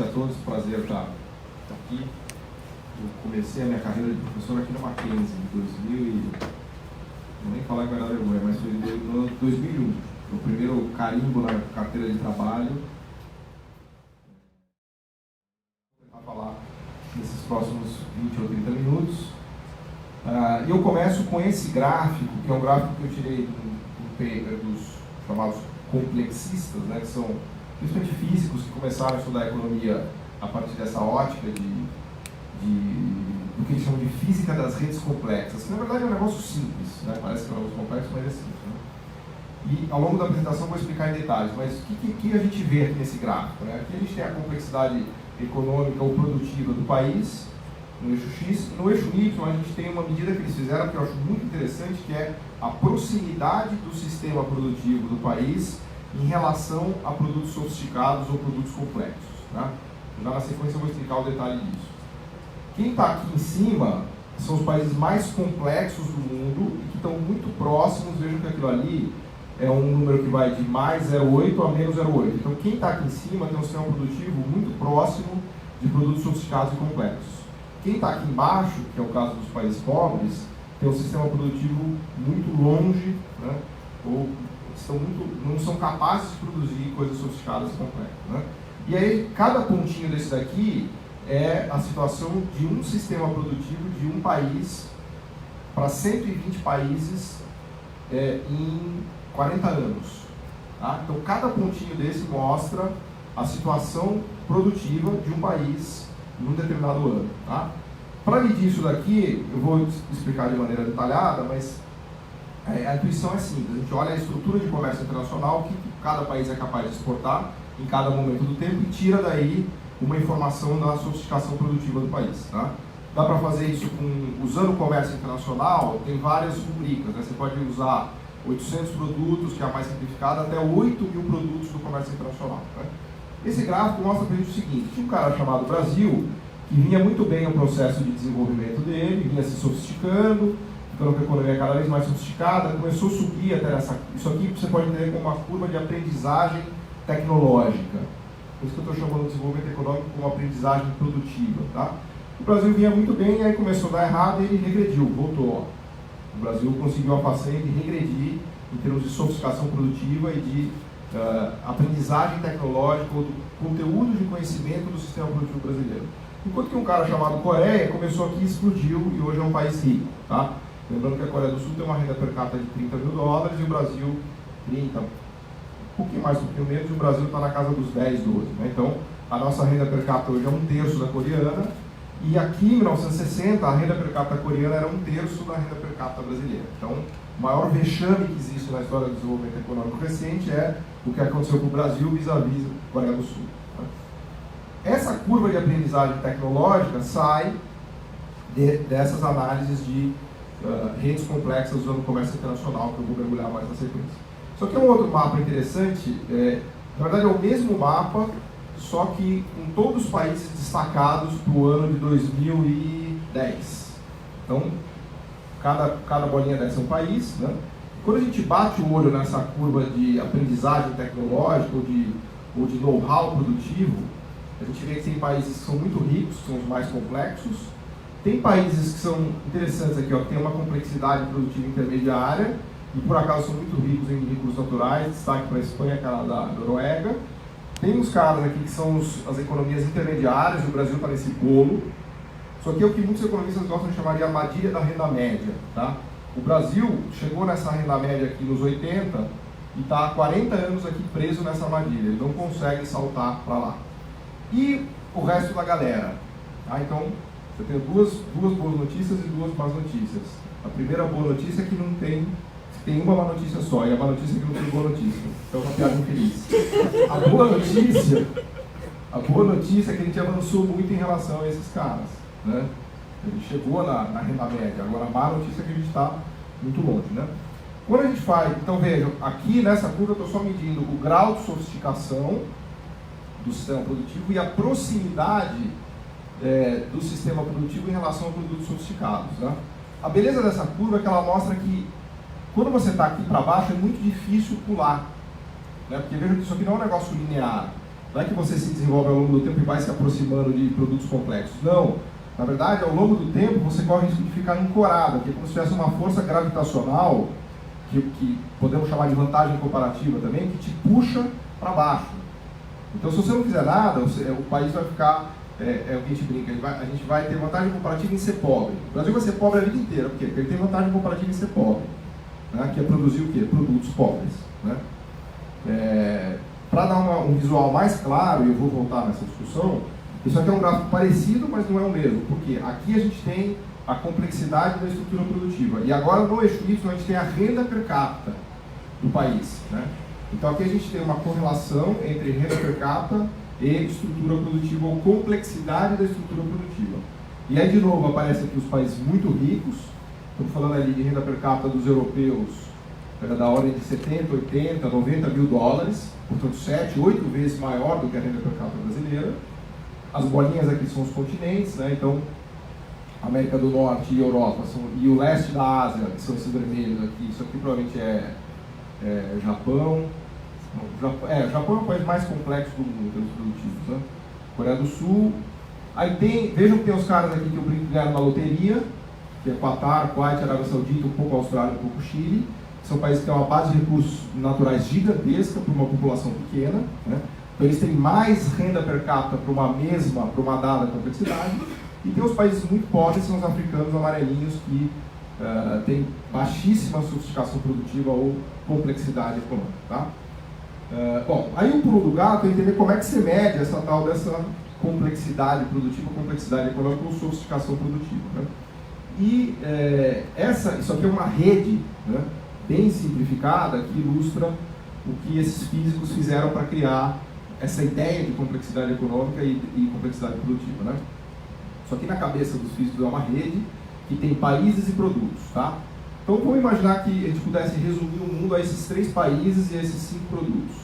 noite a todos, prazer estar aqui. Eu comecei a minha carreira de professor aqui na Mackenzie, em 2000 e... Não nem falar que vai dar vergonha, mas foi no 2001. O primeiro carimbo na carteira de trabalho. Vou tentar falar nesses próximos 20 ou 30 minutos. E eu começo com esse gráfico, que é um gráfico que eu tirei do paper dos chamados complexistas, né, que são principalmente físicos que começaram a estudar a economia a partir dessa ótica do que eles chamam de física das redes complexas, que na verdade é um negócio simples, né? Parece que é um negócio complexo, mas é simples, né? E ao longo da apresentação vou explicar em detalhes, mas o que a gente vê aqui nesse gráfico, né? Aqui a gente tem a complexidade econômica ou produtiva do país, no eixo X, e no eixo Y a gente tem uma medida que eles fizeram que eu acho muito interessante, que é a proximidade do sistema produtivo do país em relação a produtos sofisticados ou produtos complexos, né? Já na sequência eu vou explicar o detalhe disso. Quem está aqui em cima são os países mais complexos do mundo e que estão muito próximos. Vejam que aquilo ali é um número que vai de mais 0,8 a menos 0,8. Então quem está aqui em cima tem um sistema produtivo muito próximo de produtos sofisticados e complexos. Quem está aqui embaixo, que é o caso dos países pobres, tem um sistema produtivo muito longe, né? Ou não são capazes de produzir coisas sofisticadas e complexas, né? E aí, cada pontinho desse daqui é a situação de um sistema produtivo de um país para 120 países em 40 anos. Tá? Então, cada pontinho desse mostra a situação produtiva de um país em um determinado ano. Tá? Para medir isso daqui, eu vou explicar de maneira detalhada, mas a intuição é simples. A gente olha a estrutura de comércio internacional, o que cada país é capaz de exportar em cada momento do tempo e tira daí uma informação da sofisticação produtiva do país. Tá? Dá para fazer isso usando o comércio internacional, tem várias rubricas, né? Você pode usar 800 produtos, que é a mais simplificada, até 8.000 produtos do comércio internacional. Né? Esse gráfico mostra para a gente o seguinte: tinha um cara chamado Brasil, que vinha muito bem o processo de desenvolvimento dele, vinha se sofisticando, ficando com a economia cada vez mais sofisticada, começou a subir até isso aqui você pode entender como uma curva de aprendizagem tecnológica. Por isso que eu estou chamando de desenvolvimento econômico como aprendizagem produtiva. Tá? O Brasil vinha muito bem, aí começou a dar errado e ele regrediu, voltou. O Brasil conseguiu a façanha de regredir em termos de sofisticação produtiva e de aprendizagem tecnológica ou do conteúdo de conhecimento do sistema produtivo brasileiro. Enquanto que um cara chamado Coreia começou aqui e explodiu e hoje é um país rico. Tá? Lembrando que a Coreia do Sul tem uma renda per capita de $30.000 e o Brasil 30, um pouquinho mais, um pouquinho menos, e o Brasil está na casa dos 10, 12. Né? Então, a nossa renda per capita hoje é 1/3 da coreana, e aqui em 1960 a renda per capita coreana era 1/3 da renda per capita brasileira. Então, o maior vexame que existe na história do desenvolvimento econômico recente é o que aconteceu com o Brasil vis-à-vis a Coreia do Sul. Né? Essa curva de aprendizagem tecnológica sai dessas análises de redes complexas usando o comércio internacional, que eu vou mergulhar mais na sequência. Só que é um outro mapa interessante, na verdade é o mesmo mapa, só que com todos os países destacados para o ano de 2010. Então, cada bolinha dessa é um país, né? Quando a gente bate o olho nessa curva de aprendizagem tecnológica ou de know-how produtivo, a gente vê que tem países que são muito ricos, que são os mais complexos. Tem países que são interessantes aqui, ó, que tem uma complexidade produtiva intermediária e por acaso são muito ricos em recursos naturais, destaque para a Espanha, Canadá, Noruega. Tem uns caras aqui que são as economias intermediárias, e o Brasil está nesse bolo. Só que é o que muitos economistas gostam de chamar de armadilha da renda média. Tá? O Brasil chegou nessa renda média aqui nos 80 e está há 40 anos aqui preso nessa armadilha, ele não consegue saltar para lá. E o resto da galera? Tá? Então, eu tenho duas boas notícias e duas más notícias. A primeira boa notícia é que não tem uma má notícia só, e a má notícia é que não tem boa notícia. Então é uma piada infeliz. A boa notícia é que a gente avançou muito em relação a esses caras. Né? A gente chegou na renda média, agora a má notícia é que a gente está muito longe. Né? Quando a gente faz, então vejam, aqui nessa curva eu estou só medindo o grau de sofisticação do sistema produtivo e a proximidade do sistema produtivo em relação a produtos sofisticados. Né? A beleza dessa curva é que ela mostra que quando você está aqui para baixo é muito difícil pular, né? Porque veja que isso aqui não é um negócio linear. Não é que você se desenvolve ao longo do tempo e vai se aproximando de produtos complexos. Não. Na verdade, ao longo do tempo, você corre o risco de ficar ancorado, que é como se tivesse uma força gravitacional, que podemos chamar de vantagem comparativa também, que te puxa para baixo. Então, se você não fizer nada, o país vai ficar, é o que a gente brinca, a gente vai ter vantagem comparativa em ser pobre. O Brasil vai ser pobre a vida inteira. Por quê? Porque ele tem vantagem comparativa em ser pobre, né? Que é produzir o quê? Produtos pobres, né? Para dar um visual mais claro, e eu vou voltar nessa discussão, isso aqui é um gráfico parecido, mas não é o mesmo, porque aqui a gente tem a complexidade da estrutura produtiva, e agora no eixo Y a gente tem a renda per capita do país, né? Então aqui a gente tem uma correlação entre renda per capita e estrutura produtiva, ou complexidade da estrutura produtiva. E aí de novo aparecem aqui os países muito ricos, estamos falando ali de renda per capita dos europeus, da ordem de 70, 80, 90 mil dólares, portanto 7, 8 vezes maior do que a renda per capita brasileira. As bolinhas aqui são os continentes, né? Então América do Norte e Europa e o leste da Ásia, que são esses vermelhos aqui, isso aqui provavelmente é Japão. Japão é o país mais complexo do mundo em termos produtivos, né? Coreia do Sul. Aí vejam que tem os caras aqui que eu brinco ganharam na loteria, que é Qatar, Kuwait, Arábia Saudita, um pouco Austrália, um pouco Chile. São países que têm uma base de recursos naturais gigantesca para uma população pequena, né? Então eles têm mais renda per capita para uma dada complexidade. E tem os países muito pobres, são os africanos amarelinhos, que têm baixíssima sofisticação produtiva ou complexidade econômica, tá? Bom, aí o pulo do gato é entender como é que se mede essa tal dessa complexidade produtiva, complexidade econômica ou sofisticação produtiva, né? E isso aqui é uma rede, né, bem simplificada, que ilustra o que esses físicos fizeram para criar essa ideia de complexidade econômica e complexidade produtiva, né? Só que na cabeça dos físicos é uma rede que tem países e produtos, tá? Então vamos imaginar que a gente pudesse resumir o mundo a esses 3 países e a esses 5 produtos.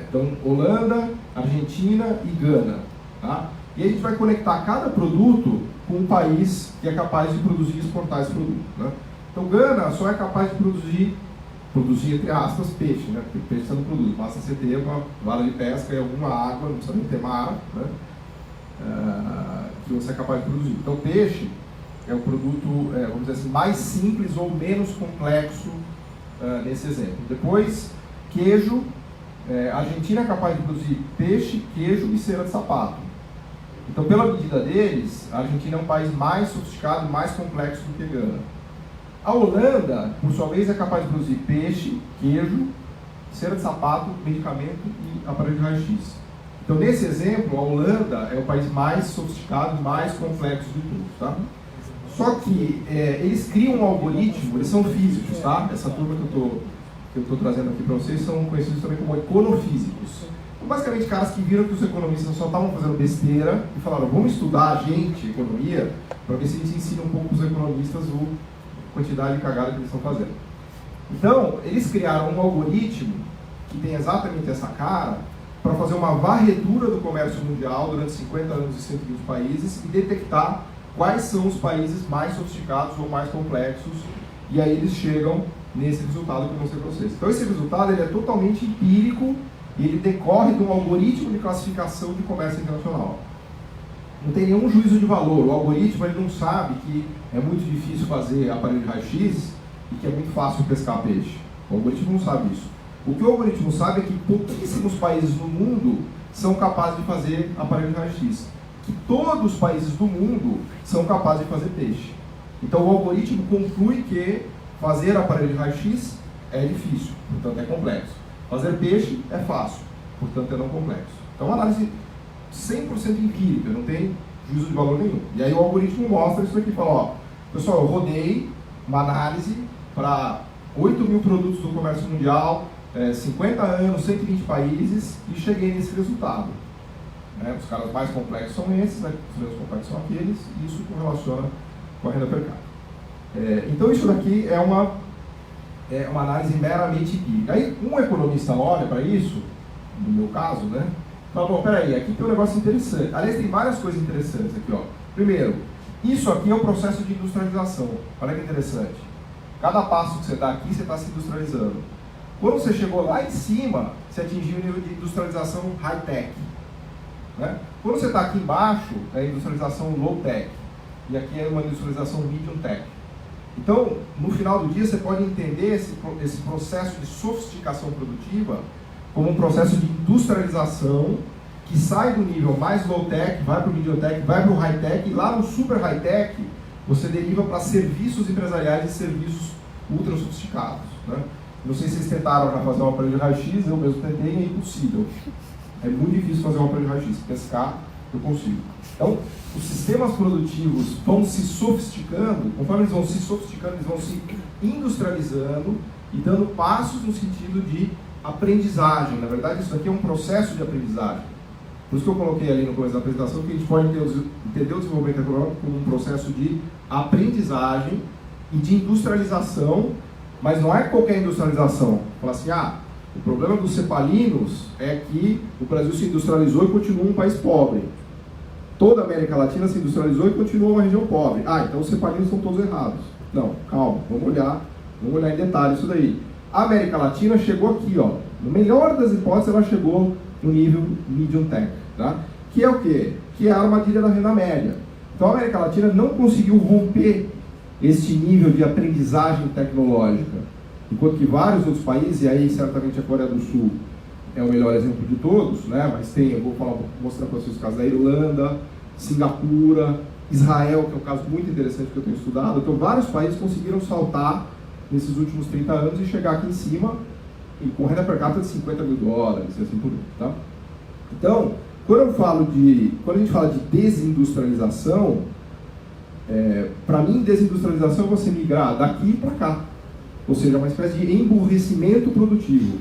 Então Holanda, Argentina e Gana, tá? E a gente vai conectar cada produto com um país que é capaz de produzir e exportar esse produto, né? Então Gana só é capaz de produzir entre aspas, peixe, né? Porque peixe você não produz, basta você ter uma vara de pesca e alguma água, não precisa nem ter mar, né? Que você é capaz de produzir. Então peixe é o produto, vamos dizer assim, mais simples ou menos complexo nesse exemplo. Depois, queijo, a Argentina é capaz de produzir peixe, queijo e cera de sapato. Então, pela medida deles, a Argentina é um país mais sofisticado e mais complexo do que Gana. A Holanda, por sua vez, é capaz de produzir peixe, queijo, cera de sapato, medicamento e aparelho de raio-x. Então, nesse exemplo, a Holanda é o país mais sofisticado e mais complexo de todos, tá? Só que eles criam um algoritmo, eles são físicos, tá? Essa turma que eu estou trazendo aqui para vocês são conhecidos também como econofísicos. Então, basicamente, caras que viram que os economistas só estavam fazendo besteira e falaram, vamos estudar a gente, economia, para ver se a gente ensina um pouco para os economistas a quantidade de cagada que eles estão fazendo. Então, eles criaram um algoritmo que tem exatamente essa cara para fazer uma varredura do comércio mundial durante 50 anos em 120 países e detectar quais são os países mais sofisticados ou mais complexos, e aí eles chegam nesse resultado que eu mostrei para vocês. Então esse resultado ele é totalmente empírico e ele decorre de um algoritmo de classificação de comércio internacional. Não tem nenhum juízo de valor, o algoritmo ele não sabe que é muito difícil fazer aparelho de raio-x e que é muito fácil pescar peixe. O algoritmo não sabe isso. O que o algoritmo sabe é que pouquíssimos países no mundo são capazes de fazer aparelho de raio-x. Que todos os países do mundo são capazes de fazer peixe. Então o algoritmo conclui que fazer aparelho de raio-x é difícil, portanto é complexo. Fazer peixe é fácil, portanto é não complexo. Então é uma análise 100% empírica, não tem juízo de valor nenhum. E aí o algoritmo mostra isso aqui, fala, ó, pessoal, eu rodei uma análise para 8 mil produtos do comércio mundial, 50 anos, 120 países e cheguei nesse resultado. Os caras mais complexos são esses, né? Os menos complexos são aqueles, e isso correlaciona com a renda per capita. Então isso daqui é uma análise meramente empírica. Aí um economista olha para isso, no meu caso, né? Fala, bom, peraí, aqui tem um negócio interessante. Aliás, tem várias coisas interessantes aqui, ó. Primeiro, isso aqui é o processo de industrialização. Olha que interessante. Cada passo que você dá aqui, você está se industrializando. Quando você chegou lá em cima, você atingiu o nível de industrialização high-tech. Né? Quando você está aqui embaixo, é a industrialização low-tech. E aqui é uma industrialização medium-tech. Então, no final do dia, você pode entender esse processo de sofisticação produtiva como um processo de industrialização que sai do nível mais low-tech, vai para o medium-tech, vai para o high-tech, e lá no super high-tech, você deriva para serviços empresariais e serviços ultra sofisticados. Né? Não sei se vocês tentaram já fazer um aparelho de raio-x, eu mesmo tentei e é impossível. É muito difícil fazer um aparelho de raio-x, pescar eu consigo. Então, os sistemas produtivos vão se sofisticando, conforme eles vão se sofisticando, eles vão se industrializando e dando passos no sentido de aprendizagem. Na verdade, isso aqui é um processo de aprendizagem. Por isso que eu coloquei ali no começo da apresentação que a gente pode entender o desenvolvimento econômico como um processo de aprendizagem e de industrialização, mas não é qualquer industrialização. Falar assim, o problema dos cepalinos é que o Brasil se industrializou e continua um país pobre. Toda a América Latina se industrializou e continua uma região pobre. Então os cepalinos estão todos errados. Não, calma, vamos olhar em detalhe isso daí. A América Latina chegou aqui, no melhor das hipóteses, ela chegou no nível medium tech, tá? Que é o quê? Que é a armadilha da renda média. Então a América Latina não conseguiu romper este nível de aprendizagem tecnológica, enquanto que vários outros países, e aí certamente a Coreia do Sul é o melhor exemplo de todos, né? Mas eu vou mostrar para vocês o caso da Irlanda, Singapura, Israel, que é um caso muito interessante que eu tenho estudado. Então vários países conseguiram saltar nesses últimos 30 anos e chegar aqui em cima e com renda per capita de $50 mil, e assim por diante, tá? Então, quando a gente fala de desindustrialização, para mim, desindustrialização é você migrar daqui para cá, ou seja, uma espécie de emburrecimento produtivo.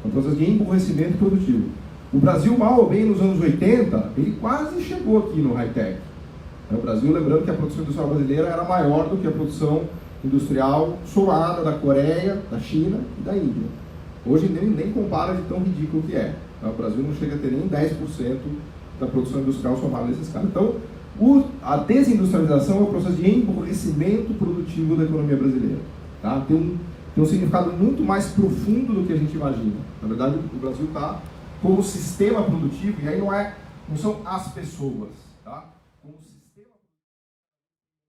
Um processo de emburrecimento produtivo. O Brasil, mal ou bem, nos anos 80, ele quase chegou aqui no high-tech. O Brasil, lembrando que a produção industrial brasileira era maior do que a produção industrial somada da Coreia, da China e da Índia. Hoje nem compara de tão ridículo que é. O Brasil não chega a ter nem 10% da produção industrial somada nesses caras. Então, a desindustrialização é o processo de emburrecimento produtivo da economia brasileira. Tá? Tem um significado muito mais profundo do que a gente imagina. Na verdade, o Brasil está como sistema produtivo, e aí não são as pessoas. Tá?